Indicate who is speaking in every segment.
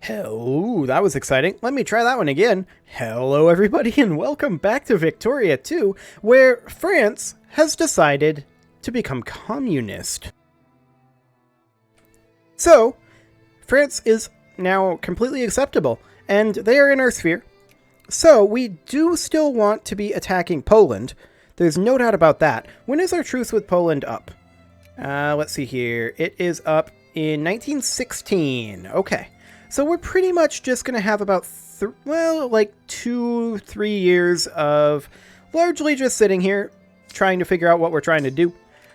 Speaker 1: Hello, that was exciting. Let me try that one again. Hello everybody and welcome back to Victoria 2, where France has decided to become communist. So, France is now completely acceptable, and they are in our sphere. So, we do still want to be attacking Poland. There's no doubt about that. When is our truce with Poland up? Let's see here. It is up in 1916. Okay. So we're pretty much just going to have about, 2-3 years of largely just sitting here trying to figure out what we're trying to do.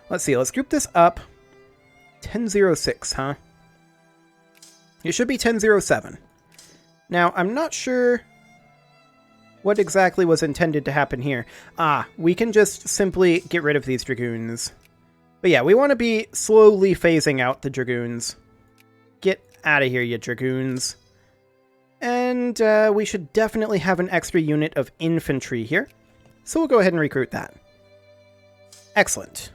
Speaker 1: Let's see, let's group this up. 1006, huh? It should be 1007. Now, I'm not sure what exactly was intended to happen here. We can just simply get rid of these dragoons. But yeah, we want to be slowly phasing out the dragoons. Get out of here, you dragoons. And we should definitely have an extra unit of infantry here. So we'll go ahead and recruit that. Excellent.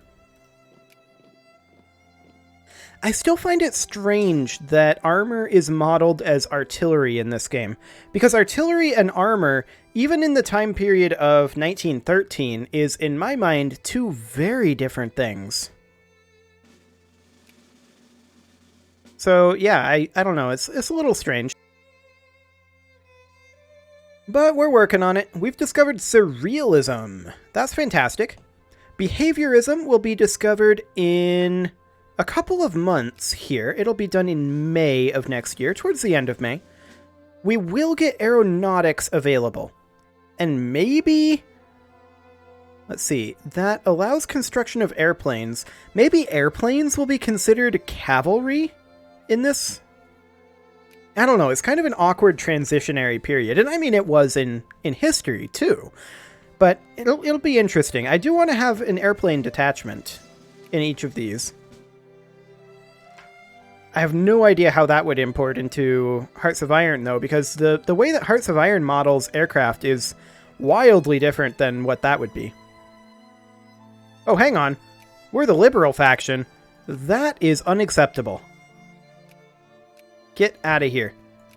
Speaker 1: I still find it strange that armor is modeled as artillery in this game, because artillery and armor, even in the time period of 1913, is, in my mind, two very different things. So, yeah, I don't know, it's a little strange. But we're working on it. We've discovered surrealism. That's fantastic. Behaviorism will be discovered in a couple of months here. It'll be done in May of next year, towards the end of May. We will get aeronautics available. And maybe... Let's see, that allows construction of airplanes. Maybe airplanes will be considered cavalry in this? I don't know, it's kind of an awkward transitionary period, and I mean it was in history too, but it'll be interesting. I do want to have an airplane detachment in each of these. I have no idea how that would import into Hearts of Iron though, because the way that Hearts of Iron models aircraft is wildly different than what that would be. Oh, hang on. We're the liberal faction. That is unacceptable. Get out of here.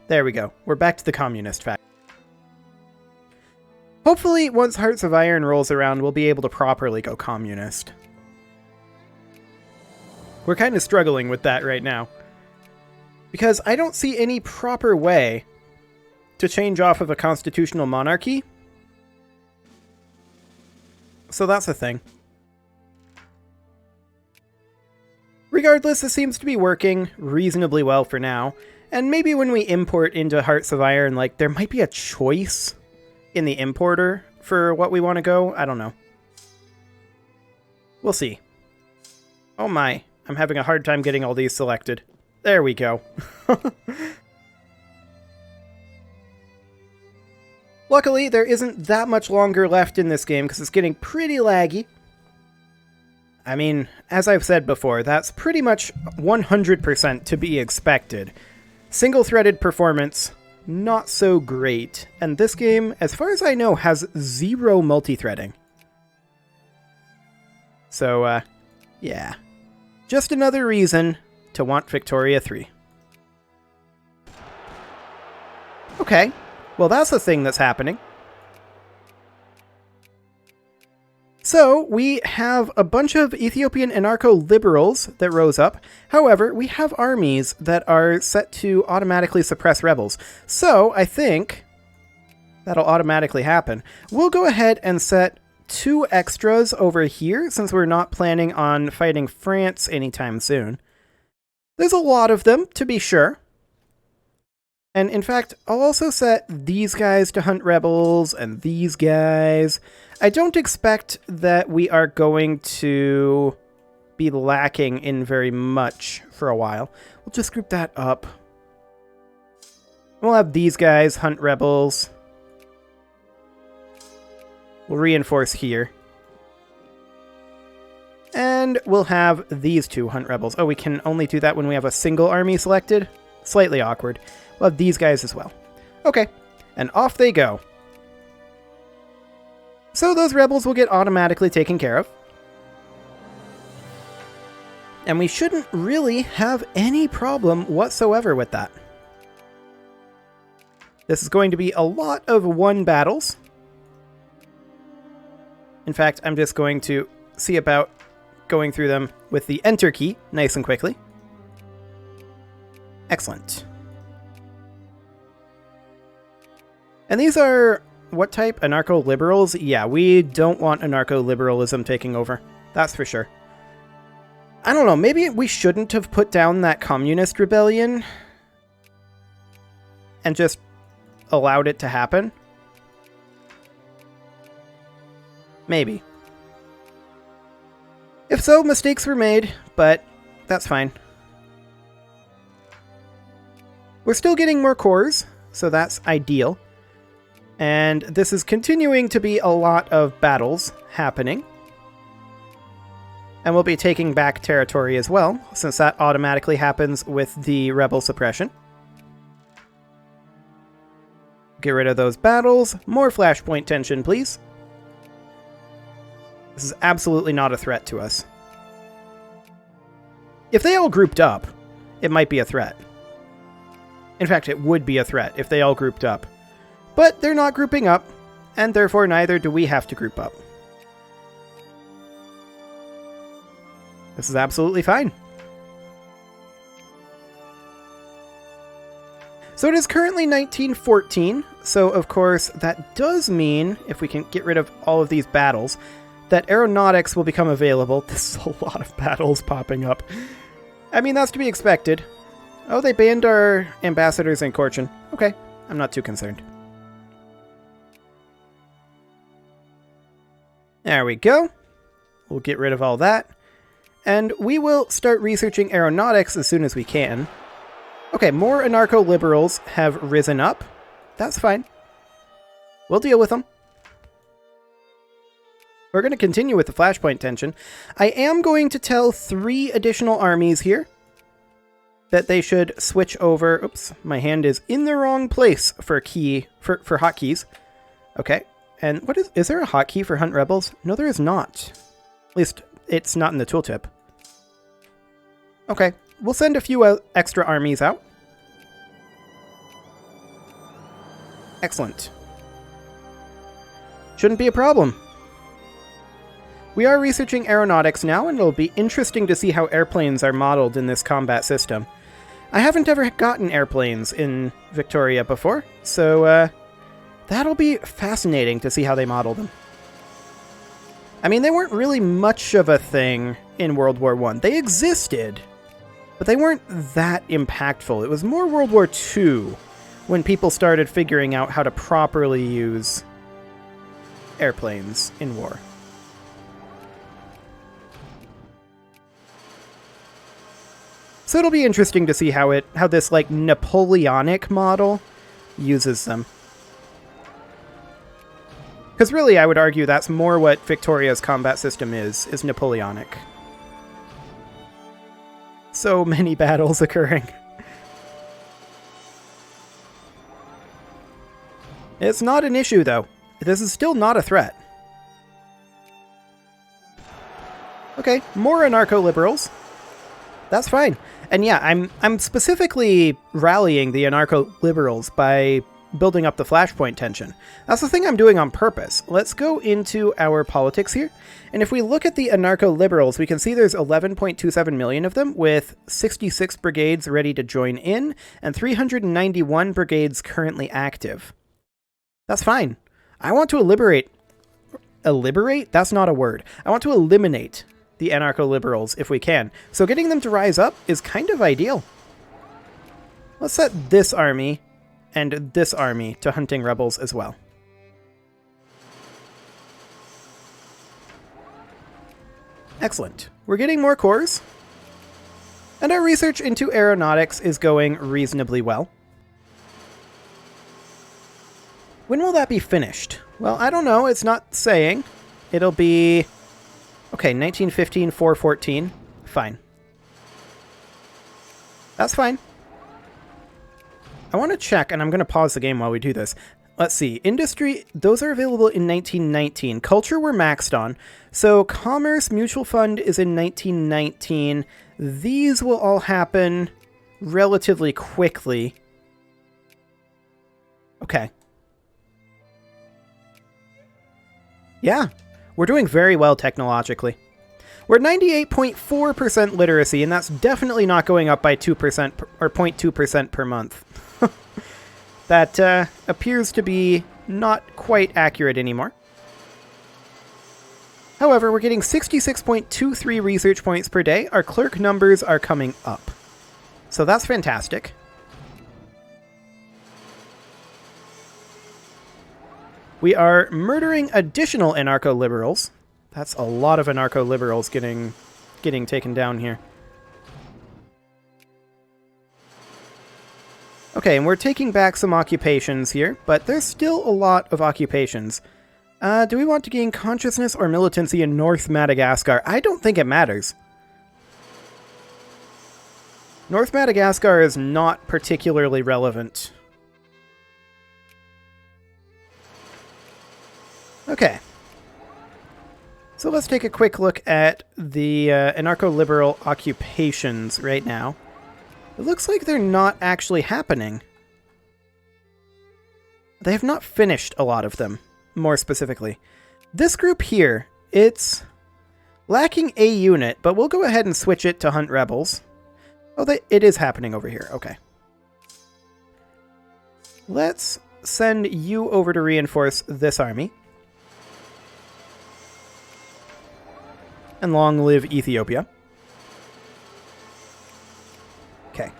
Speaker 1: There we go. We're back to the communist faction. Hopefully, once Hearts of Iron rolls around, we'll be able to properly go communist. We're kind of struggling with that right now, because I don't see any proper way to change off of a constitutional monarchy. So that's a thing. Regardless, this seems to be working reasonably well for now, and maybe when we import into Hearts of Iron, like, there might be a choice in the importer for what we want to go. I don't know. We'll see. Oh my, I'm having a hard time getting all these selected. There we go. Luckily, there isn't that much longer left in this game because it's getting pretty laggy. I mean, as I've said before, that's pretty much 100% to be expected. Single-threaded performance, not so great. And this game, as far as I know, has 0 multi-threading. So, yeah. Just another reason to want Victoria 3. Okay, well that's a thing that's happening. So, we have a bunch of Ethiopian Anarcho-Liberals that rose up. However, we have armies that are set to automatically suppress rebels. So, I think that'll automatically happen. We'll go ahead and set 2 extras over here, since we're not planning on fighting France anytime soon. There's a lot of them, to be sure. And in fact, I'll also set these guys to hunt rebels, and these guys. I don't expect that we are going to be lacking in very much for a while. We'll just group that up. We'll have these guys hunt rebels. We'll reinforce here. And we'll have these 2 hunt rebels. Oh, we can only do that when we have a single army selected? Slightly awkward. We'll have these guys as well. Okay, and off they go. So those rebels will get automatically taken care of. And we shouldn't really have any problem whatsoever with that. This is going to be a lot of one battles. In fact, I'm just going to see about going through them with the Enter key nice and quickly. Excellent. And these are what type? Anarcho-Liberals? Yeah, we don't want Anarcho-Liberalism taking over. That's for sure. I don't know, maybe we shouldn't have put down that communist rebellion and just allowed it to happen. Maybe. If so, mistakes were made, but that's fine. We're still getting more cores, so that's ideal. And this is continuing to be a lot of battles happening. And we'll be taking back territory as well, since that automatically happens with the rebel suppression. Get rid of those battles. More flashpoint tension, please. This is absolutely not a threat to us. If they all grouped up, it might be a threat. In fact, it would be a threat if they all grouped up. But they're not grouping up, and therefore neither do we have to group up. This is absolutely fine. So it is currently 1914, so of course that does mean, if we can get rid of all of these battles, that aeronautics will become available. This is a lot of battles popping up. I mean, that's to be expected. Oh, they banned our ambassadors in Korchin. Okay, I'm not too concerned. There we go. We'll get rid of all that. And we will start researching aeronautics as soon as we can. Okay, more anarcho-liberals have risen up. That's fine. We'll deal with them. We're going to continue with the flashpoint tension. I am going to tell 3 additional armies here that they should switch over. Oops, my hand is in the wrong place for hotkeys. Okay, and what is there a hotkey for Hunt Rebels? No, there is not. At least it's not in the tooltip. Okay, we'll send a few extra armies out. Excellent. Shouldn't be a problem. We are researching aeronautics now, and it'll be interesting to see how airplanes are modeled in this combat system. I haven't ever gotten airplanes in Victoria before, so that'll be fascinating to see how they model them. I mean, they weren't really much of a thing in World War I. They existed, but they weren't that impactful. It was more World War II when people started figuring out how to properly use airplanes in war. So it'll be interesting to see how this like Napoleonic model uses them. Because really, I would argue that's more what Victoria's combat system is Napoleonic. So many battles occurring. It's not an issue, though. This is still not a threat. Okay, more anarcho-liberals. That's fine. And yeah, I'm specifically rallying the anarcho-liberals by building up the flashpoint tension. That's the thing I'm doing on purpose. Let's go into our politics here. And if we look at the anarcho-liberals, we can see there's 11.27 million of them, with 66 brigades ready to join in, and 391 brigades currently active. That's fine. I want to eliminate... That's not a word. I want to eliminate the anarcho-liberals if we can. So getting them to rise up is kind of ideal. Let's set this army and this army to hunting rebels as well. Excellent. We're getting more cores. And our research into aeronautics is going reasonably well. When will that be finished? Well, I don't know. It's not saying. It'll be... Okay, 1915, 414. Fine. That's fine. I want to check, and I'm going to pause the game while we do this. Let's see. Industry, those are available in 1919. Culture we're maxed on. So Commerce, Mutual Fund is in 1919. These will all happen relatively quickly. Okay. Yeah, we're doing very well technologically. We're 98.4% literacy, and that's definitely not going up by 2% or 0.2% per month. That appears to be not quite accurate anymore. However, we're getting 66.23 research points per day. Our clerk numbers are coming up. So that's fantastic. We are murdering additional anarcho-liberals. That's a lot of anarcho-liberals getting taken down here. Okay, and we're taking back some occupations here, but there's still a lot of occupations. Do we want to gain consciousness or militancy in North Madagascar? I don't think it matters. North Madagascar is not particularly relevant. Okay. So let's take a quick look at the Anarcho-Liberal Occupations right now. It looks like they're not actually happening. They have not finished a lot of them, more specifically. This group here, it's lacking a unit, but we'll go ahead and switch it to Hunt Rebels. Oh, it is happening over here. Okay. Let's send you over to reinforce this army. And long live Ethiopia. Okay.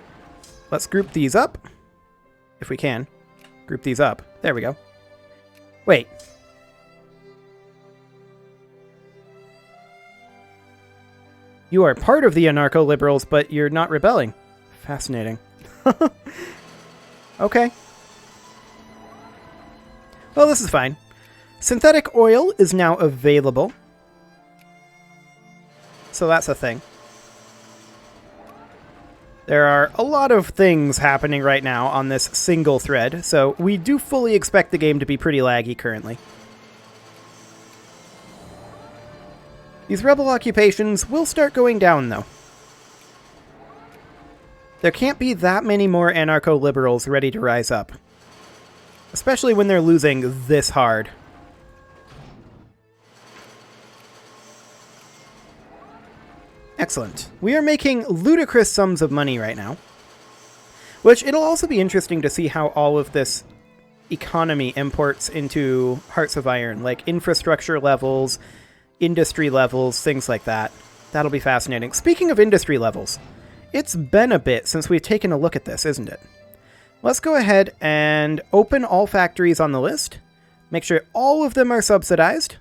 Speaker 1: Let's group these up. If we can. Group these up. There we go. Wait. You are part of the Anarcho-Liberals, but you're not rebelling. Fascinating. Okay. Well, this is fine. Synthetic oil is now available. So that's a thing. There are a lot of things happening right now on this single thread, so we do fully expect the game to be pretty laggy currently. These rebel occupations will start going down, though. There can't be that many more anarcho-liberals ready to rise up. Especially when they're losing this hard. Excellent. We are making ludicrous sums of money right now. Which, it'll also be interesting to see how all of this economy imports into Hearts of Iron, like infrastructure levels, industry levels, things like that. That'll be fascinating. Speaking of industry levels, it's been a bit since we've taken a look at this, isn't it? Let's go ahead and open all factories on the list. Make sure all of them are subsidized.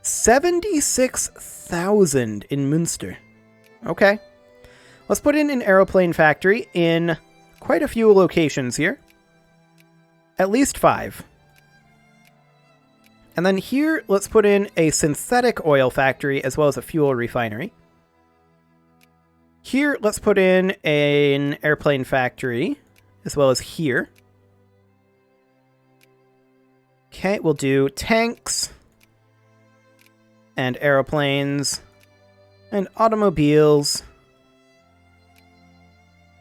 Speaker 1: 76,000 in Münster. Okay. Let's put in an aeroplane factory in quite a few locations here. At least 5. And then here, let's put in a synthetic oil factory as well as a fuel refinery. Here, let's put in an airplane factory as well as here. Okay, we'll do tanks and aeroplanes and automobiles.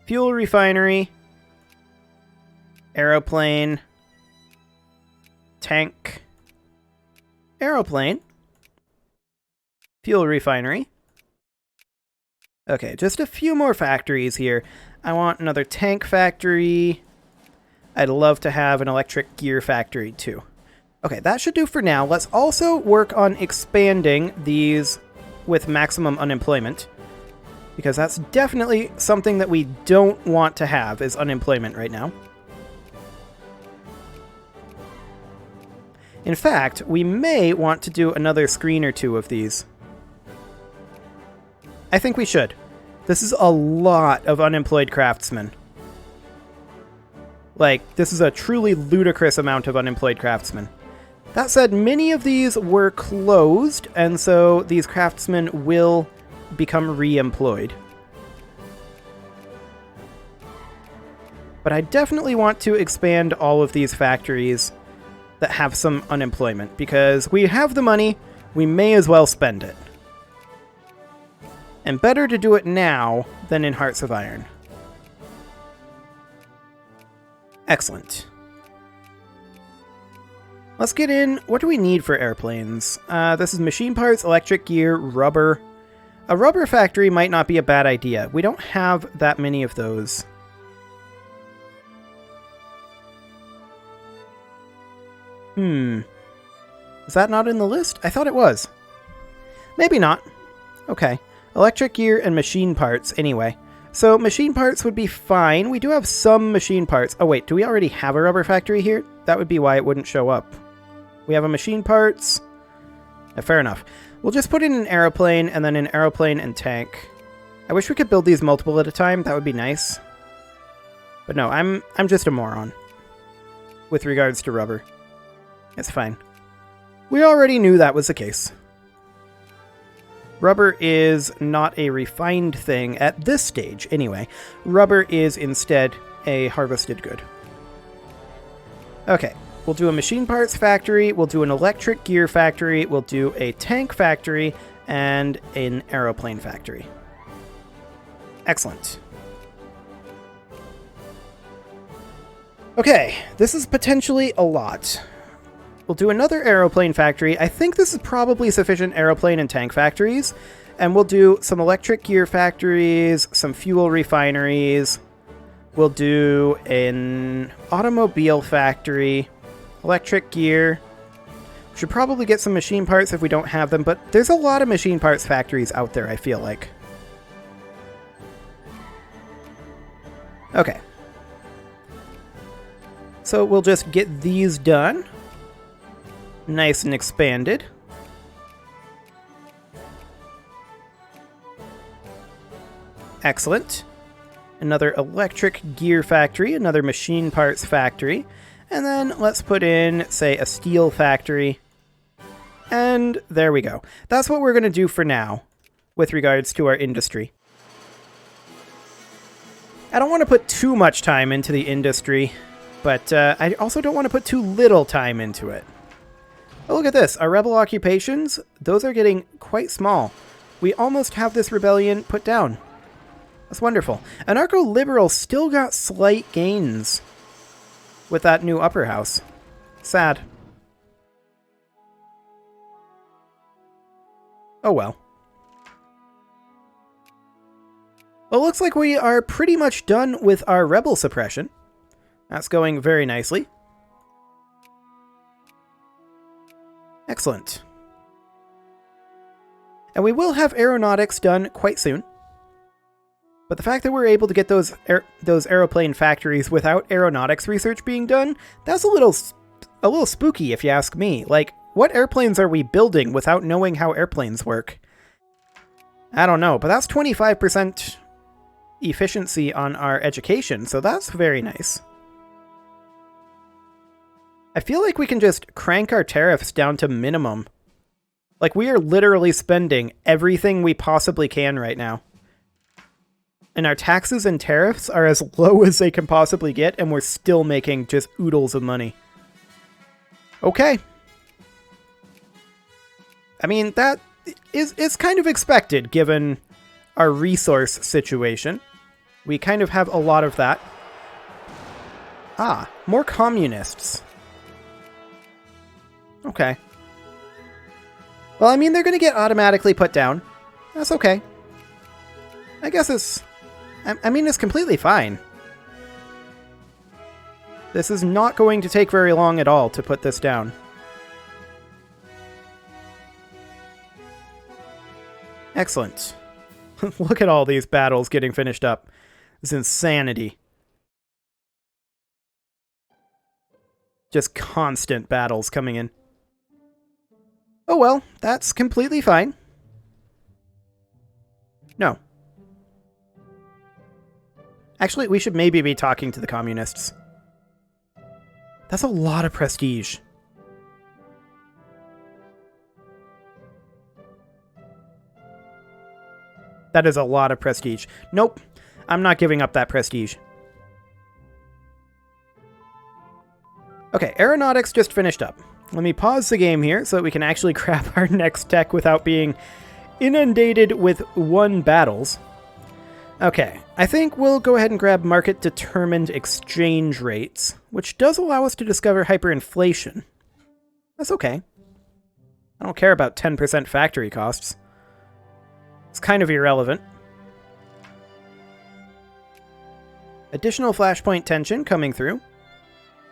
Speaker 1: Fuel refinery. Aeroplane. Tank. Aeroplane. Fuel refinery. Okay, just a few more factories here. I want another tank factory. I'd love to have an electric gear factory too. Okay, that should do for now. Let's also work on expanding these with maximum unemployment, because that's definitely something that we don't want to have, is unemployment right now. In fact, we may want to do another screen or two of these. I think we should. This is a lot of unemployed craftsmen. Like, this is a truly ludicrous amount of unemployed craftsmen. That said, many of these were closed, and so these craftsmen will become re-employed. But I definitely want to expand all of these factories that have some unemployment, because we have the money, we may as well spend it. And better to do it now than in Hearts of Iron. Excellent. Let's get in. What do we need for airplanes? This is machine parts, electric gear, rubber. A rubber factory might not be a bad idea. We don't have that many of those. Is that not in the list? I thought it was. Maybe not. Okay. Electric gear and machine parts, anyway. So machine parts would be fine. We do have some machine parts. Oh wait, do we already have a rubber factory here? That would be why it wouldn't show up. We have a machine parts. Fair enough. We'll just put in an aeroplane, and then an aeroplane and tank. I wish we could build these multiple at a time. That would be nice. But no, I'm just a moron with regards to rubber. It's fine. We already knew that was the case. Rubber is not a refined thing at this stage, anyway. Rubber is instead a harvested good. Okay, we'll do a machine parts factory, we'll do an electric gear factory, we'll do a tank factory, and an aeroplane factory. Excellent. Okay, this is potentially a lot. We'll do another aeroplane factory. I think this is probably sufficient aeroplane and tank factories. And we'll do some electric gear factories, some fuel refineries. We'll do an automobile factory, electric gear. We should probably get some machine parts if we don't have them, but there's a lot of machine parts factories out there, I feel like. Okay. So we'll just get these done. Nice and expanded. Excellent. Another electric gear factory, another machine parts factory, and then let's put in, say, a steel factory. And there we go. That's what we're going to do for now with regards to our industry. I don't want to put too much time into the industry, but I also don't want to put too little time into it. Oh, look at this. Our rebel occupations, those are getting quite small. We almost have this rebellion put down. That's wonderful. Anarcho-Liberal still got slight gains with that new upper house. Sad. Oh well. Well, it looks like we are pretty much done with our rebel suppression. That's going very nicely. Excellent. And we will have aeronautics done quite soon. But the fact that we're able to get those aeroplane factories without aeronautics research being done, that's a little spooky if you ask me. Like, what airplanes are we building without knowing how airplanes work? I don't know, but that's 25% efficiency on our education, so that's very nice. I feel like we can just crank our tariffs down to minimum. Like, we are literally spending everything we possibly can right now. And our taxes and tariffs are as low as they can possibly get, and we're still making just oodles of money. Okay. I mean, that is kind of expected, given our resource situation. We kind of have a lot of that. Ah, more communists. Okay. Well, I mean, they're going to get automatically put down. That's okay. I guess it's... I mean, it's completely fine. This is not going to take very long at all to put this down. Excellent. Look at all these battles getting finished up. It's insanity. Just constant battles coming in. Oh well, that's completely fine. No. Actually, we should maybe be talking to the communists. That's a lot of prestige. That is a lot of prestige. Nope, I'm not giving up that prestige. Okay, aeronautics just finished up. Let me pause the game here so that we can actually grab our next tech without being inundated with battles. Okay, I think we'll go ahead and grab market-determined exchange rates, which does allow us to discover hyperinflation. That's okay. I don't care about 10% factory costs. It's kind of irrelevant. Additional flashpoint tension coming through.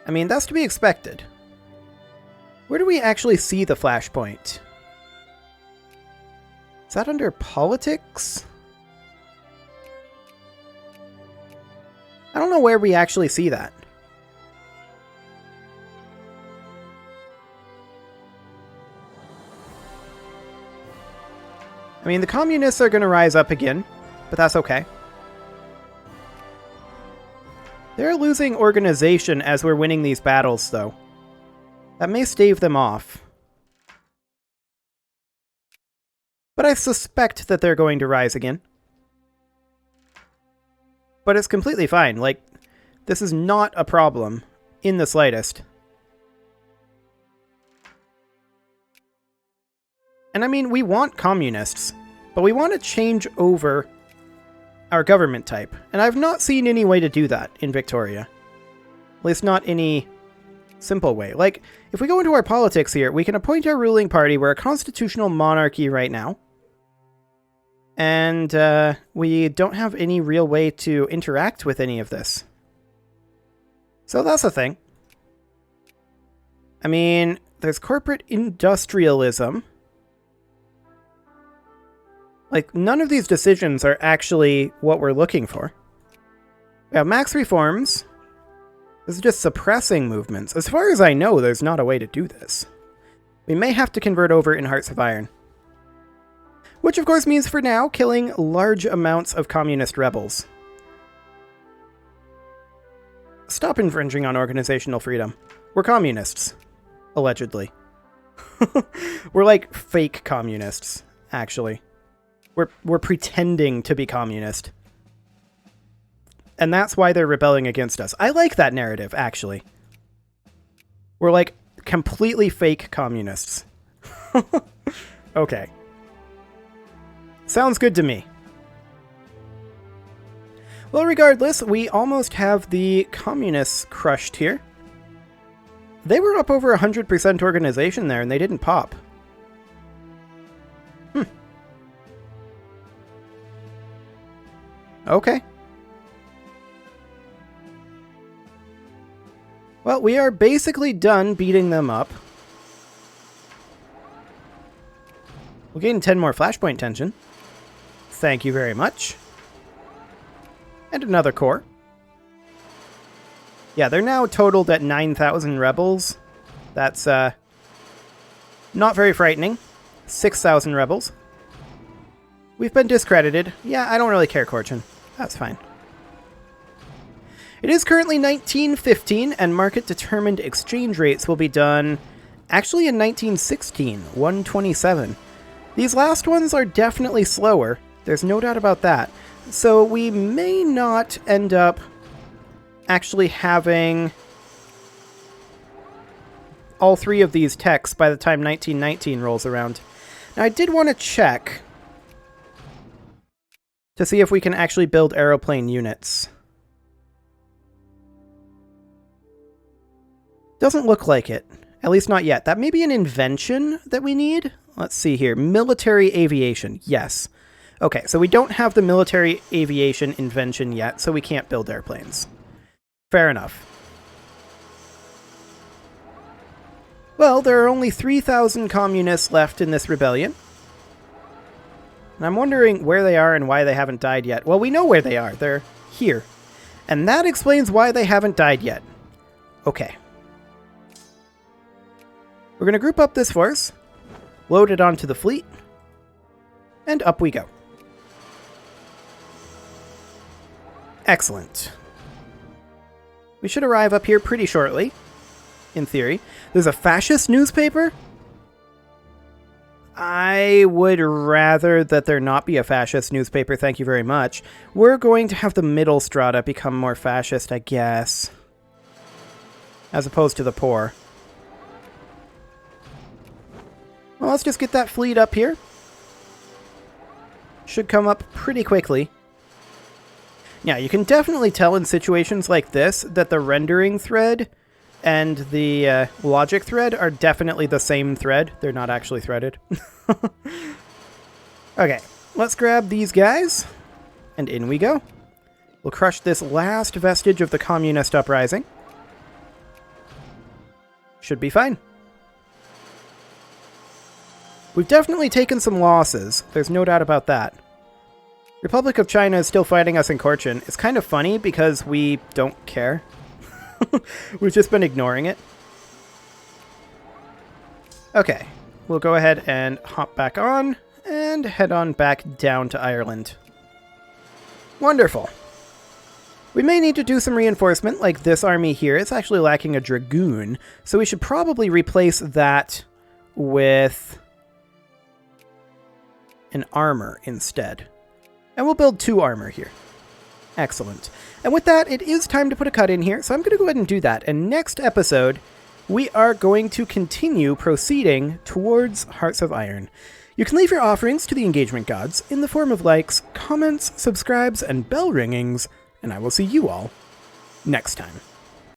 Speaker 1: I mean, that's to be expected. Where do we actually see the flashpoint? Is that under politics? I don't know where we actually see that. I mean, the communists are going to rise up again, but that's okay. They're losing organization as we're winning these battles, though. That may stave them off. But I suspect that they're going to rise again. But it's completely fine. Like, this is not a problem in the slightest. And I mean, we want communists, but we want to change over our government type. And I've not seen any way to do that in Victoria. At least not any simple way. Like, if we go into our politics here, we can appoint our ruling party. We're a constitutional monarchy right now. And we don't have any real way to interact with any of this. So that's the thing. I mean, there's corporate industrialism. Like, none of these decisions are actually what we're looking for. We have max reforms. This is just suppressing movements. As far as I know, there's not a way to do this. We may have to convert over in Hearts of Iron. Which, of course, means for now, killing large amounts of communist rebels. Stop infringing on organizational freedom. We're communists. Allegedly. We're like fake communists, actually. We're pretending to be communist. And that's why they're rebelling against us. I like that narrative, actually. We're like completely fake communists. Okay. Sounds good to me. Well, regardless, we almost have the communists crushed here. They were up over 100% organization there, and they didn't pop. Okay. Well, we are basically done beating them up. We'll gain 10 more flashpoint tension. Thank you very much. And another core. Yeah, they're now totaled at 9,000 rebels. That's, not very frightening. 6,000 rebels. We've been discredited. Yeah, I don't really care, Corchin. That's fine. It is currently 1915, and market-determined exchange rates will be done actually in 1916, 127. These last ones are definitely slower. There's no doubt about that. So we may not end up actually having all three of these techs by the time 1919 rolls around. Now, I did want to check to see if we can actually build aeroplane units. Doesn't look like it. At least not yet. That may be an invention that we need. Let's see here. Military aviation. Yes. Okay, so we don't have the military aviation invention yet, so we can't build airplanes. Fair enough. Well, there are only 3,000 communists left in this rebellion. And I'm wondering where they are and why they haven't died yet. Well, we know where they are. They're here. And that explains why they haven't died yet. Okay. We're going to group up this force, load it onto the fleet, and up we go. Excellent. We should arrive up here pretty shortly, in theory. There's a fascist newspaper? I would rather that there not be a fascist newspaper, thank you very much. We're going to have the middle strata become more fascist, I guess. As opposed to the poor. Well, let's just get that fleet up here. Should come up pretty quickly. Yeah, you can definitely tell in situations like this that the rendering thread and the logic thread are definitely the same thread. They're not actually threaded. Okay, let's grab these guys, and in we go. We'll crush this last vestige of the communist uprising. Should be fine. We've definitely taken some losses. There's no doubt about that. Republic of China is still fighting us in Korchin. It's kind of funny because we don't care. We've just been ignoring it. Okay, we'll go ahead and hop back on and head on back down to Ireland. Wonderful. We may need to do some reinforcement, like this army here. It's actually lacking a dragoon, so we should probably replace that with an armor instead. And we'll build 2 armor here. Excellent. And with that, it is time to put a cut in here, so I'm going to go ahead and do that. And next episode, we are going to continue proceeding towards Hearts of Iron. You can leave your offerings to the engagement gods in the form of likes, comments, subscribes, and bell ringings, and I will see you all next time.